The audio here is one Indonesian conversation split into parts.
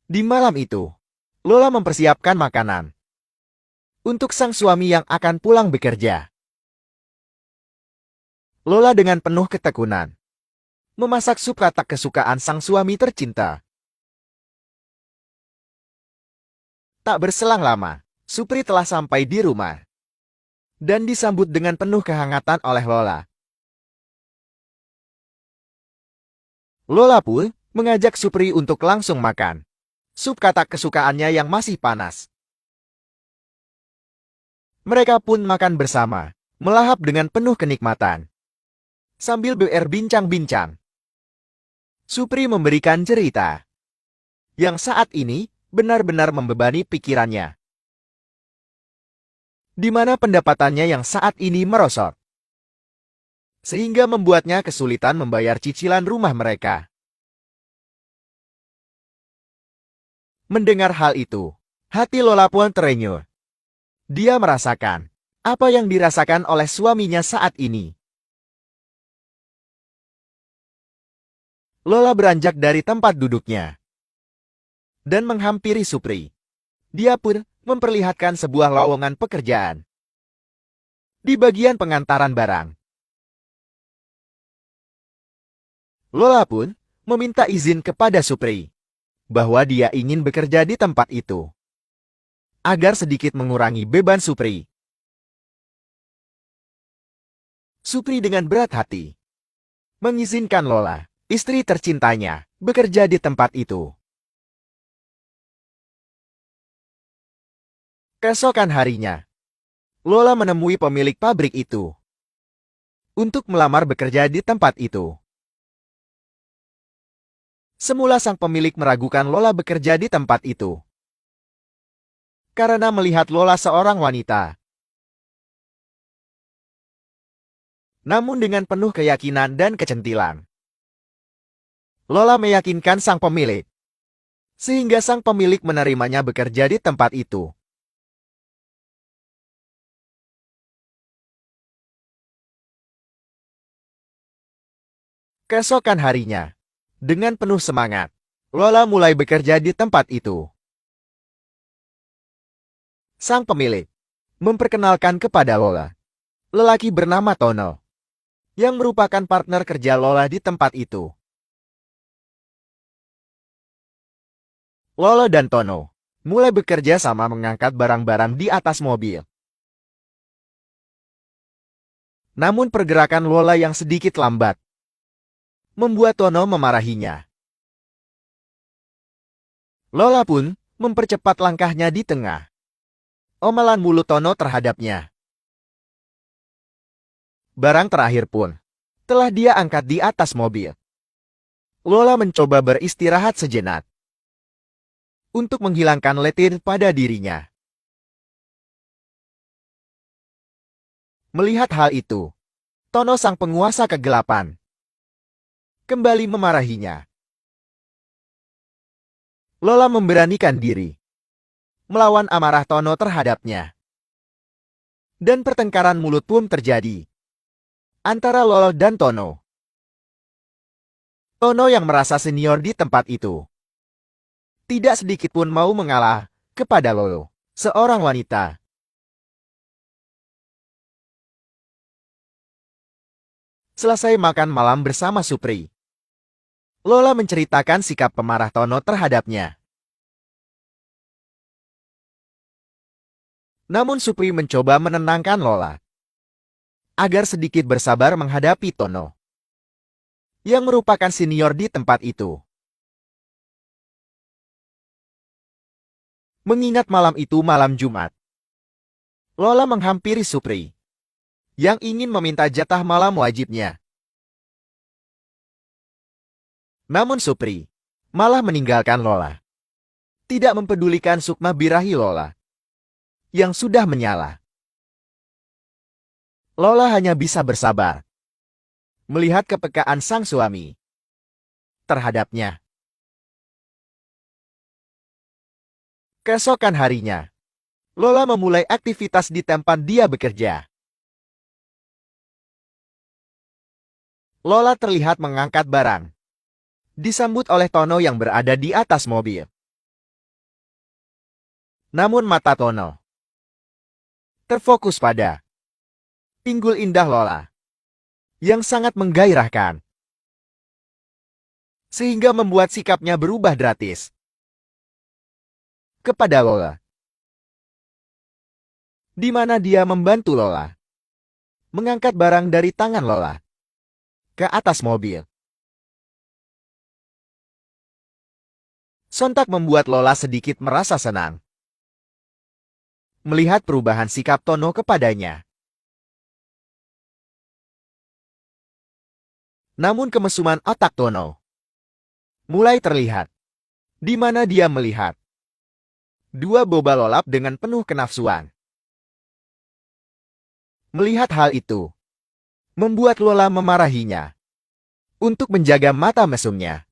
Di malam itu, Lola mempersiapkan makanan untuk sang suami yang akan pulang bekerja. Lola dengan penuh ketekunan memasak sup katak kesukaan sang suami tercinta. Tak berselang lama, Supri telah sampai di rumah dan disambut dengan penuh kehangatan oleh Lola. Lola pun mengajak Supri untuk langsung makan sup katak kesukaannya yang masih panas. Mereka pun makan bersama, melahap dengan penuh kenikmatan. Sambil berbincang-bincang, Supri memberikan cerita yang saat ini benar-benar membebani pikirannya, di mana pendapatannya yang saat ini merosot, sehingga membuatnya kesulitan membayar cicilan rumah mereka. Mendengar hal itu, hati Lola pun terenyuh. Dia merasakan apa yang dirasakan oleh suaminya saat ini. Lola beranjak dari tempat duduknya dan menghampiri Supri. Dia pun memperlihatkan sebuah lowongan pekerjaan di bagian pengantaran barang. Lola pun meminta izin kepada Supri bahwa dia ingin bekerja di tempat itu agar sedikit mengurangi beban Supri. Supri dengan berat hati mengizinkan Lola, istri tercintanya, bekerja di tempat itu. Keesokan harinya, Lola menemui pemilik pabrik itu untuk melamar bekerja di tempat itu. Semula sang pemilik meragukan Lola bekerja di tempat itu karena melihat Lola seorang wanita. Namun dengan penuh keyakinan dan kecentilan, Lola meyakinkan sang pemilik, sehingga sang pemilik menerimanya bekerja di tempat itu. Keesokan harinya, dengan penuh semangat, Lola mulai bekerja di tempat itu. Sang pemilik memperkenalkan kepada Lola lelaki bernama Tono, yang merupakan partner kerja Lola di tempat itu. Lola dan Tono mulai bekerja sama mengangkat barang-barang di atas mobil. Namun pergerakan Lola yang sedikit lambat membuat Tono memarahinya. Lola pun mempercepat langkahnya di tengah omelan mulut Tono terhadapnya. Barang terakhir pun telah dia angkat di atas mobil. Lola mencoba beristirahat sejenak untuk menghilangkan letih pada dirinya. Melihat hal itu, Tono sang penguasa kegelapan kembali memarahinya. Lola memberanikan diri melawan amarah Tono terhadapnya. Dan pertengkaran mulut pun terjadi antara Lola dan Tono. Tono yang merasa senior di tempat itu tidak sedikit pun mau mengalah kepada Lolo, seorang wanita. Selesai makan malam bersama Supri, Lola menceritakan sikap pemarah Tono terhadapnya. Namun Supri mencoba menenangkan Lola agar sedikit bersabar menghadapi Tono, yang merupakan senior di tempat itu. Mengingat malam itu malam Jumat, Lola menghampiri Supri yang ingin meminta jatah malam wajibnya. Namun Supri malah meninggalkan Lola, tidak mempedulikan sukma birahi Lola yang sudah menyala. Lola hanya bisa bersabar melihat kepekaan sang suami terhadapnya. Keesokan harinya, Lola memulai aktivitas di tempat dia bekerja. Lola terlihat mengangkat barang, disambut oleh Tono yang berada di atas mobil. Namun mata Tono terfokus pada pinggul indah Lola yang sangat menggairahkan, sehingga membuat sikapnya berubah drastis kepada Lola, di mana dia membantu Lola mengangkat barang dari tangan Lola ke atas mobil. Sontak membuat Lola sedikit merasa senang melihat perubahan sikap Tono kepadanya. Namun kemesuman otak Tono mulai terlihat, di mana dia melihat dua boba lolap dengan penuh kenafsuan. Melihat hal itu, membuat Lola memarahinya untuk menjaga mata mesumnya.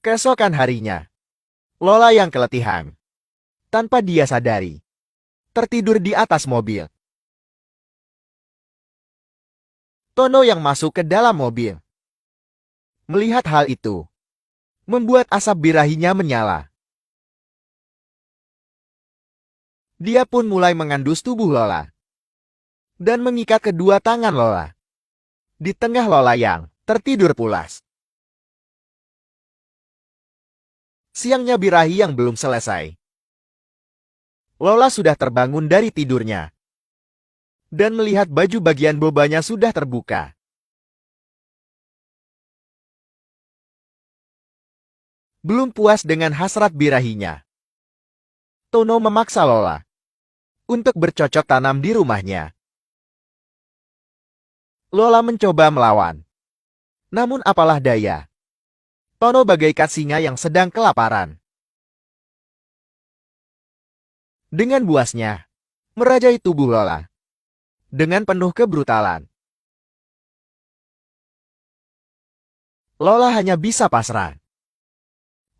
Keesokan harinya, Lola yang keletihan, tanpa dia sadari, tertidur di atas mobil. Tono yang masuk ke dalam mobil, melihat hal itu, membuat asap birahinya menyala. Dia pun mulai mengandus tubuh Lola dan mengikat kedua tangan Lola di tengah Lola yang tertidur pulas. Siangnya birahi yang belum selesai. Lola sudah terbangun dari tidurnya dan melihat baju bagian bobanya sudah terbuka. Belum puas dengan hasrat birahinya, Tono memaksa Lola untuk bercocok tanam di rumahnya. Lola mencoba melawan. Namun apalah daya, Tono bagaikan singa yang sedang kelaparan. Dengan buasnya, merajai tubuh Lola dengan penuh kebrutalan. Lola hanya bisa pasrah.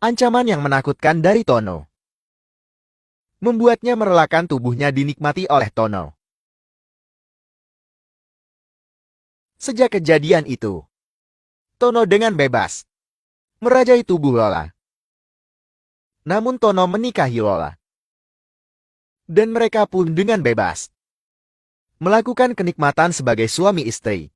Ancaman yang menakutkan dari Tono membuatnya merelakan tubuhnya dinikmati oleh Tono. Sejak kejadian itu, Tono dengan bebas merajai tubuh Lola. Namun Tono menikahi Lola, dan mereka pun dengan bebas melakukan kenikmatan sebagai suami istri.